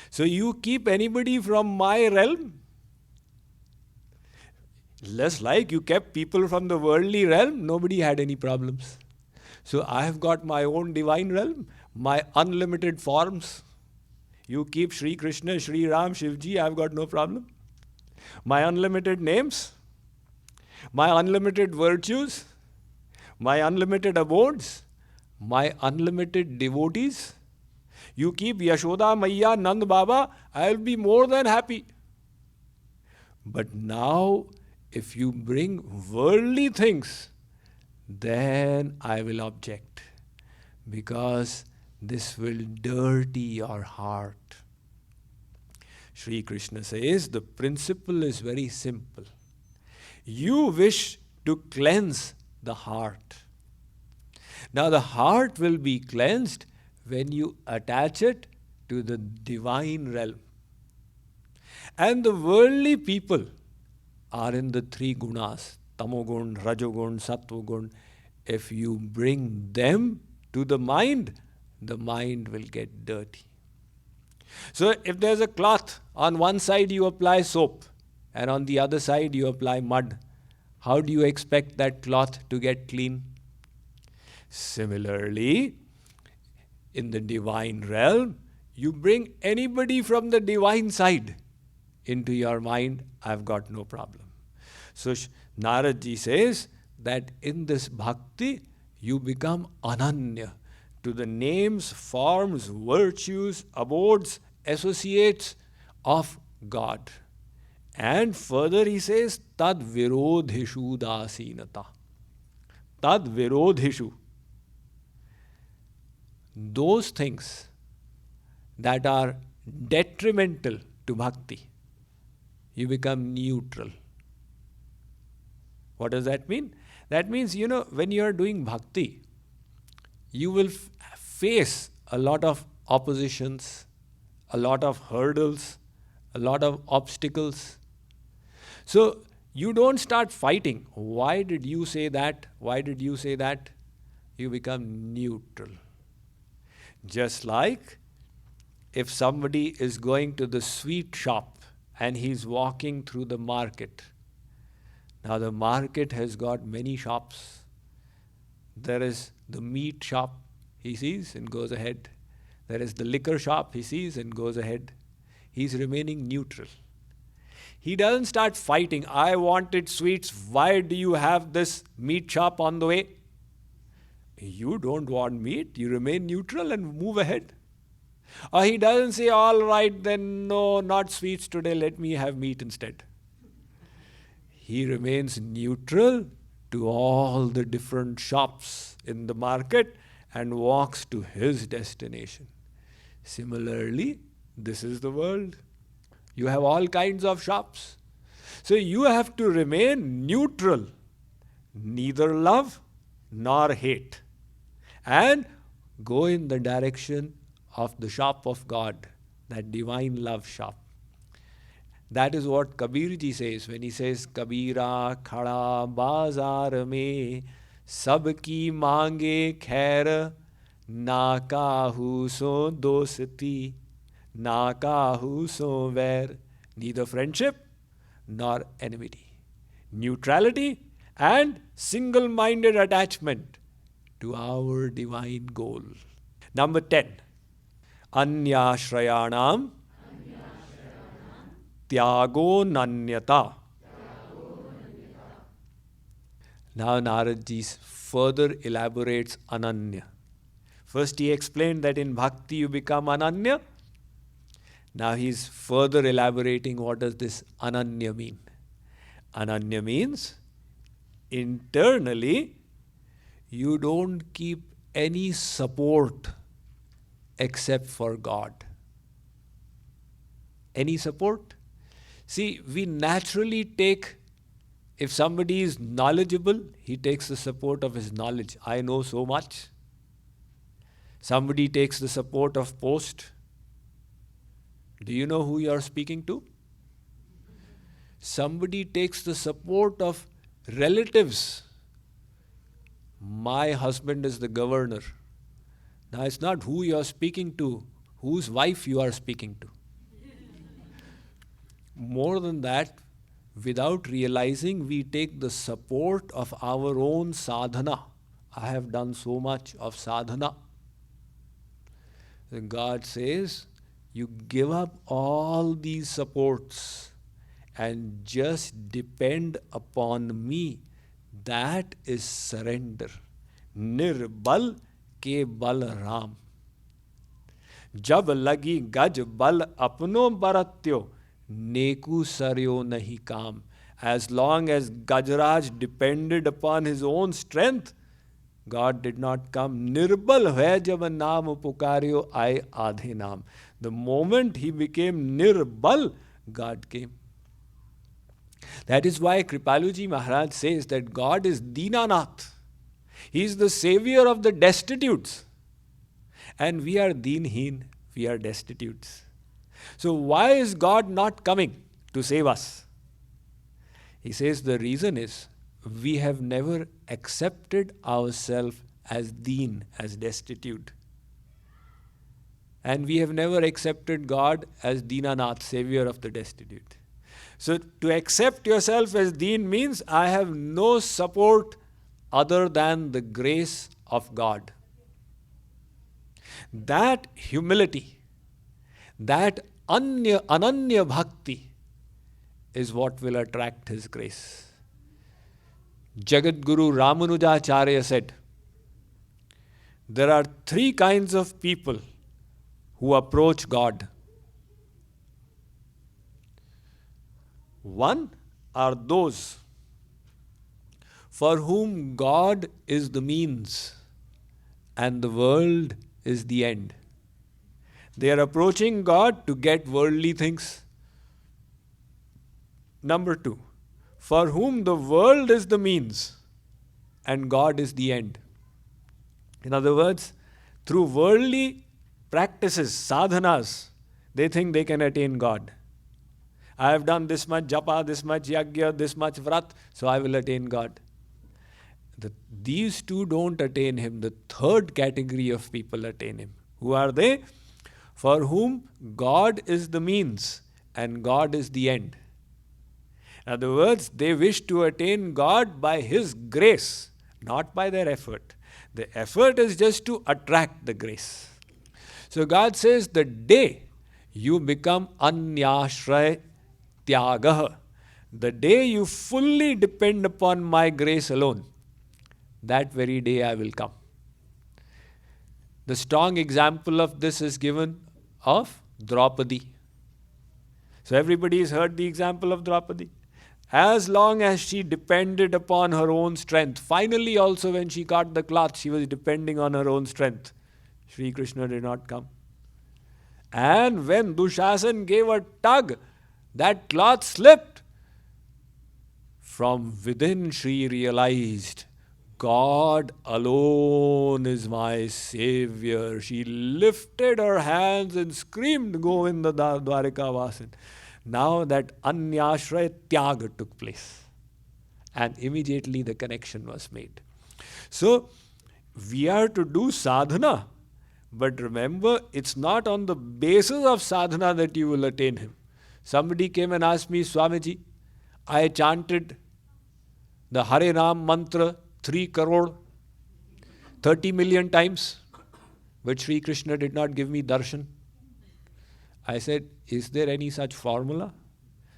So you keep anybody from my realm? Less like you kept people from the worldly realm, nobody had any problems. So I have got my own divine realm, my unlimited forms. You keep Sri Krishna, Sri Ram, Shivji, I've got no problem. My unlimited names, my unlimited virtues, my unlimited abodes, my unlimited devotees. You keep Yashoda, Maiya, Nand Baba, I'll be more than happy. But now, if you bring worldly things, then I will object, because this will dirty your heart. Sri Krishna says the principle is very simple. You wish to cleanse the heart. Now the heart will be cleansed when you attach it to the divine realm. And the worldly people are in the three gunas, tamogun, rajogun, sattvagun. If you bring them to the mind will get dirty. So if there's a cloth, on one side you apply soap and on the other side you apply mud, how do you expect that cloth to get clean? Similarly, in the divine realm, you bring anybody from the divine side into your mind, I've got no problem. So Narad Ji says that in this bhakti, you become ananya to the names, forms, virtues, abodes, associates of God. And further he says, tad virodhishu dasinata. Tad virodhishu. Those things that are detrimental to bhakti, you become neutral. What does that mean? That means, when you are doing bhakti, you will face a lot of oppositions, a lot of hurdles, a lot of obstacles. So you don't start fighting. Why did you say that? Why did you say that? You become neutral. Just like if somebody is going to the sweet shop and he's walking through the market. Now the market has got many shops. There is the meat shop, he sees and goes ahead. There is the liquor shop, he sees and goes ahead. He's remaining neutral. He doesn't start fighting. I wanted sweets. Why do you have this meat shop on the way? You don't want meat. You remain neutral and move ahead. Or he doesn't say, all right, then no, not sweets today. Let me have meat instead. He remains neutral to all the different shops in the market and walks to his destination. Similarly, this is the world. You have all kinds of shops. So you have to remain neutral, neither love nor hate, and go in the direction of the shop of God, that divine love shop. That is what Kabir ji says when he says, Kabira khada bazar mein, sabki mange khair, na kahu so dosti, na kahu so vair. Neither friendship nor enmity. Neutrality and single-minded attachment to our divine goal. Number 10. Anyashrayanam Tyago Nanyata. Now Narad Ji further elaborates Ananya. First he explained that in bhakti you become Ananya. Now he's further elaborating what does this Ananya mean. Ananya means internally you don't keep any support except for God. Any support? See, we naturally take, if somebody is knowledgeable, he takes the support of his knowledge. I know so much. Somebody takes the support of post. Do you know who you are speaking to? Somebody takes the support of relatives. My husband is the governor. Now it's not who you are speaking to, whose wife you are speaking to. more than that, without realizing, we take the support of our own sadhana. I have done so much of sadhana. Then God says, you give up all these supports and just depend upon me. That is surrender. Nirbal ke bal ram. जब लगी गज बल अपनो बरत्यो नेकु सरयो nahi काम. As long as Gajraj depended upon his own strength, God did not come. Nirbal hai jab naam pukaryo aye aadhe naam. The moment he became nirbal, God came. That is why Kripaluji Maharaj says that God is Dinanath. He is the savior of the destitutes. And we are Dinheen, we are destitutes. So why is God not coming to save us? He says the reason is we have never accepted ourselves as Deen, as destitute. And we have never accepted God as Dinanath, savior of the destitute. So to accept yourself as Deen means I have no support other than the grace of God. That humility, that ananya bhakti is what will attract his grace. Jagat Guru Ramanujacharya said, there are three kinds of people who approach God. One are those for whom God is the means and the world is the end. They are approaching God to get worldly things. Number two, for whom the world is the means and God is the end. In other words, through worldly practices, sadhanas, they think they can attain God. I have done this much japa, this much yagya, this much vrat, so I will attain God. These two don't attain him. The third category of people attain him. Who are they? For whom God is the means and God is the end. In other words, they wish to attain God by his grace, not by their effort. The effort is just to attract the grace. So God says, the day you become anyashray tyagah, the day you fully depend upon my grace alone, that very day I will come. The strong example of this is given of Draupadi. So everybody has heard the example of Draupadi. As long as she depended upon her own strength, finally also when she got the cloth, she was depending on her own strength. Sri Krishna did not come. And when Dushasan gave a tug, that cloth slipped. From within she realized, God alone is my savior. She lifted her hands and screamed, Govinda Dwarika Vasan. Now that anyashray tyaga took place. And immediately the connection was made. So, we are to do sadhana. But remember, it's not on the basis of sadhana that you will attain him. Somebody came and asked me, Swamiji, I chanted the Hare Ram mantra 3 crore, 30 million times, but Sri Krishna did not give me darshan. I said, is there any such formula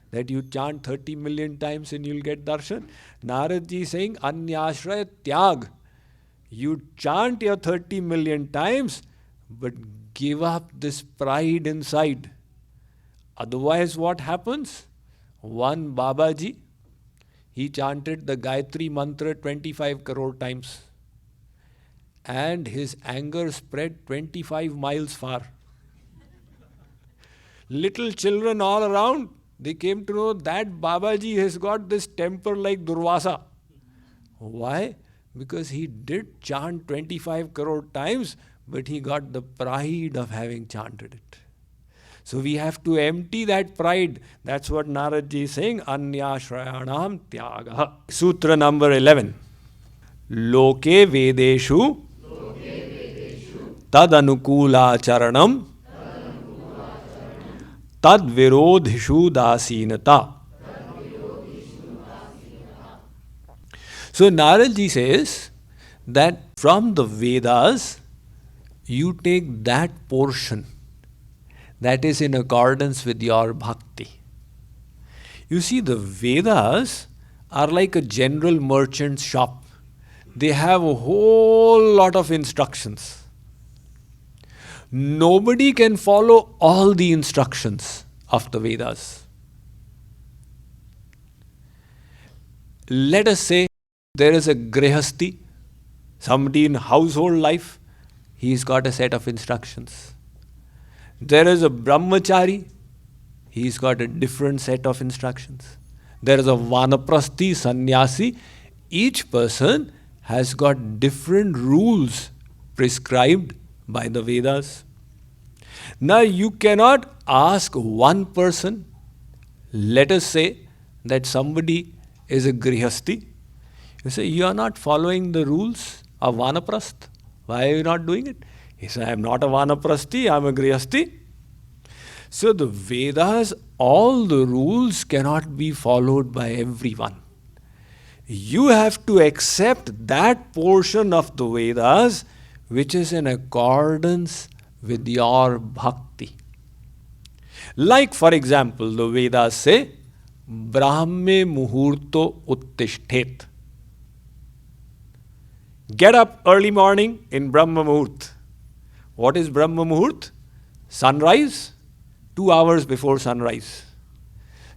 that you chant 30 million times and you'll get darshan? Naradji saying, anyashray tyag. You chant your 30 million times, but give up this pride inside. Otherwise, what happens? One Babaji, he chanted the Gayatri mantra 25 crore times. And his anger spread 25 miles far. Little children all around, they came to know that Babaji has got this temper like Durvasa. Why? Because he did chant 25 crore times, but he got the pride of having chanted it. So we have to empty that pride. That's what Naradji is saying, anyashrayanam tyagaha. Sutra number 11. Loke vedeshu tad anukula charanam Tad virodhishu dasinata. So Narad ji says that from the Vedas, you take that portion that is in accordance with your bhakti. You see, the Vedas are like a general merchant's shop. They have a whole lot of instructions. Nobody can follow all the instructions of the Vedas. Let us say there is a grihasti, somebody in household life, he's got a set of instructions. There is a brahmachari, he's got a different set of instructions. There is a vanaprasthi, sannyasi. Each person has got different rules prescribed by the Vedas. Now you cannot ask one person, let us say that somebody is a grihasti. You say, you are not following the rules of vanaprasth. Why are you not doing it? He said, I am not a vanaprasthi, I am a grihasti. So the Vedas, all the rules cannot be followed by everyone. You have to accept that portion of the Vedas which is in accordance with your bhakti. Like, for example, the Vedas say, Brahme muhurto uttishtet. Get up early morning in Brahma Muhurt. What is Brahma Muhurt? Sunrise, 2 hours before sunrise.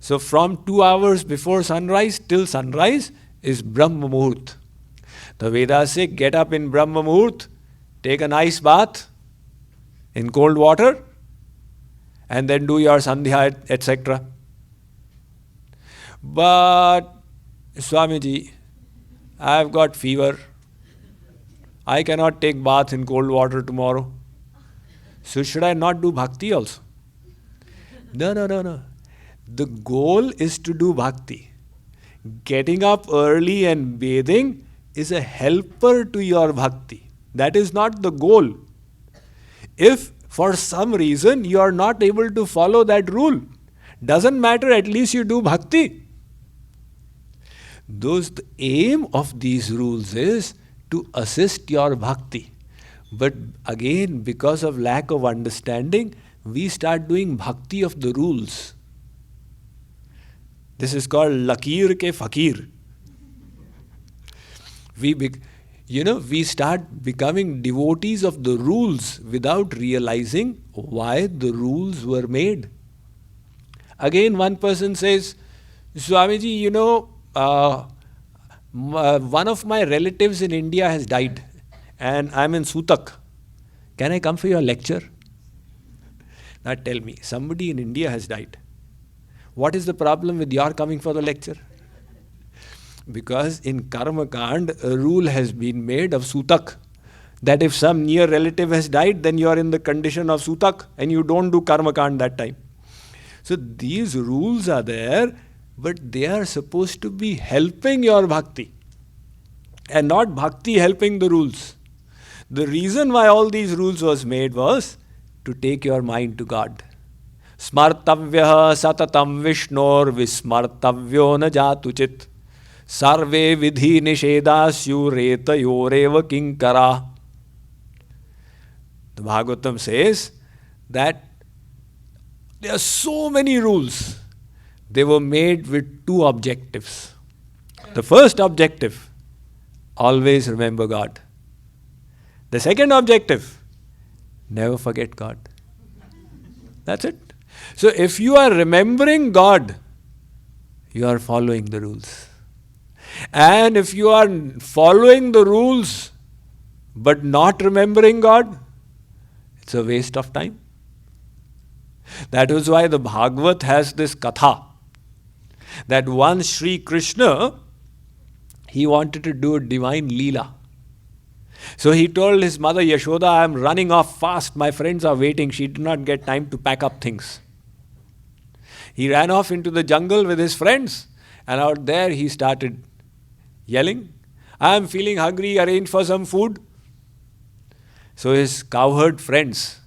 So from 2 hours before sunrise till sunrise is Brahma Muhurt. The Vedas say, get up in Brahma Muhurt, take a nice bath in cold water, and then do your sandhya, etc. But, Swamiji, I have got fever. I cannot take bath in cold water tomorrow. So should I not do bhakti also? No. The goal is to do bhakti. Getting up early and bathing is a helper to your bhakti. That is not the goal. If for some reason you are not able to follow that rule, doesn't matter, at least you do bhakti. The aim of these rules is to assist your bhakti. But again, because of lack of understanding, we start doing bhakti of the rules. This is called lakir ke fakir. We start becoming devotees of the rules without realizing why the rules were made. Again, one person says, Swamiji, one of my relatives in India has died and I'm in Sutak. Can I come for your lecture? Now tell me, somebody in India has died. What is the problem with your coming for the lecture? Because in Karma Kand, a rule has been made of Sutak, that if some near relative has died, then you are in the condition of Sutak and you don't do Karma Kand that time. So these rules are there, but they are supposed to be helping your bhakti and not bhakti helping the rules. The reason why all these rules was made was to take your mind to God. Smartavya satatam vishnor vismartavyo na jatuchit sarve vidhi nishedasyu retayoreva kinkara. The Bhagavatam says that there are so many rules. They were made with two objectives. The first objective, always remember God. The second objective, never forget God. That's it. So if you are remembering God, you are following the rules. And if you are following the rules but not remembering God, it's a waste of time. That is why the Bhagavat has this katha, that once Sri Krishna, he wanted to do a divine leela. So he told his mother Yashoda, I am running off fast, my friends are waiting. She did not get time to pack up things. He ran off into the jungle with his friends, and out there he started yelling, I am feeling hungry, arrange for some food. So his cowherd friends,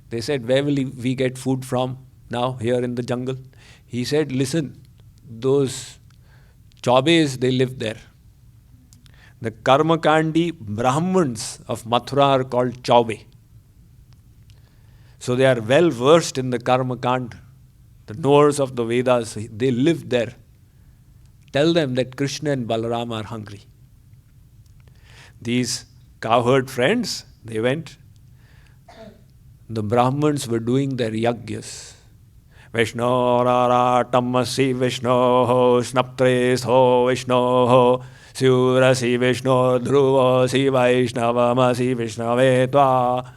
they said, where will we get food from? now here in the jungle. He said, listen, those Chaubes, they live there. The Karmakandi Brahmins of Mathura are called Chaube. So they are well versed in the Karmakand. The knowers of the Vedas, they live there. Tell them that Krishna and Balaram are hungry. These cowherd friends, they went. The Brahmins were doing their yagyas. Vishnu rara tammasi Vishnu ho snaptres ho Vishnu ho Surasi Vishnu Dhruvasi Vaishnavamasi Vishnavetva.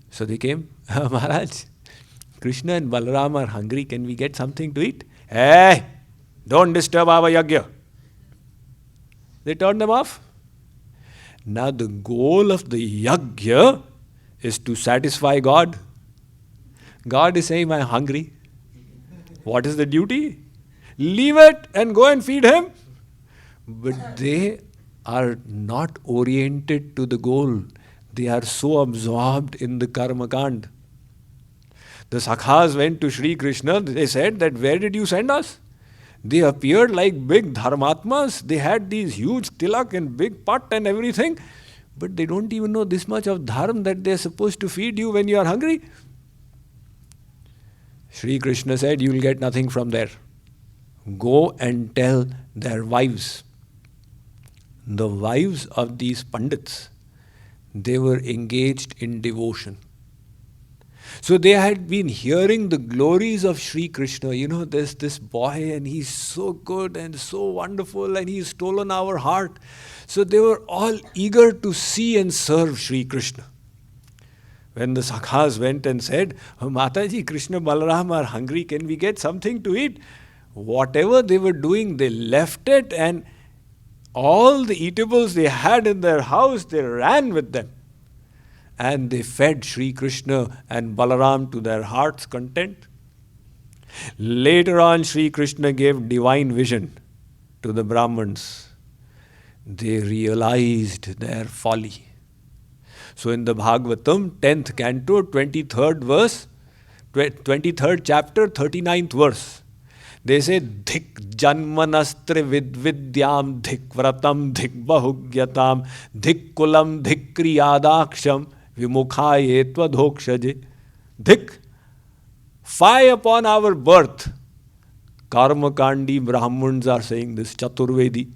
So they came, Maharaj, Krishna and Balaram are hungry, can we get something to eat? Hey, don't disturb our yagya. They turned them off. Now the goal of the yagya is to satisfy God. God is saying, I'm hungry. What is the duty? Leave it and go and feed him. But they are not oriented to the goal. They are so absorbed in the Karmakand. The Sakhas went to Sri Krishna. They said that, where did you send us? They appeared like big dharmatmas. They had these huge tilak and big pat and everything. But they don't even know this much of dharma that they are supposed to feed you when you are hungry. Sri Krishna said, you will get nothing from there. Go and tell their wives. The wives of these pandits, they were engaged in devotion. So they had been hearing the glories of Sri Krishna. You know, there's this boy and he's so good and so wonderful and he's stolen our heart. So they were all eager to see and serve Sri Krishna. When the Sakhas went and said, oh, Mataji, Krishna Balaram are hungry, can we get something to eat? Whatever they were doing, they left it, and all the eatables they had in their house, they ran with them. And they fed Sri Krishna and Balaram to their heart's content. Later on, Sri Krishna gave divine vision to the Brahmins. They realized their folly. So in the Bhagavatam, 10th canto, 23rd verse, 23rd chapter, 39th verse, they say, Dhik janmanastre vidvidyam, dhik vratam, dhik bahugyatam, dhik kulam, dhik kriyadaksham, vimukhaye tvadokshaje. Dhik, fie upon our birth. Karmakandi Brahmins are saying this, Chaturvedi.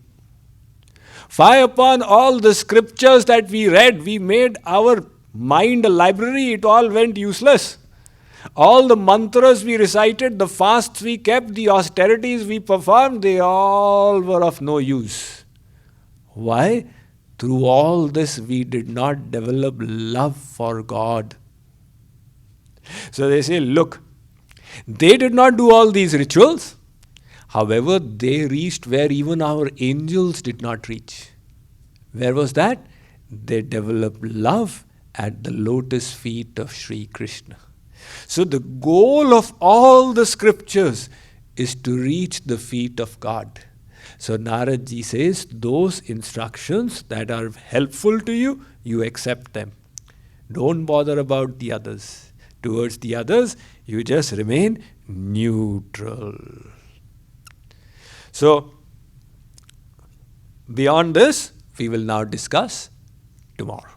Fie upon all the scriptures that we read. We made our mind a library. It all went useless. All the mantras we recited, the fasts we kept, the austerities we performed, they all were of no use. Why? Through all this, we did not develop love for God. So they say, look, they did not do all these rituals. However, they reached where even our angels did not reach. Where was that? They developed love at the lotus feet of Sri Krishna. So the goal of all the scriptures is to reach the feet of God. So Narad Ji says, those instructions that are helpful to you, you accept them. Don't bother about the others. Towards the others, you just remain neutral. So, beyond this, we will now discuss tomorrow.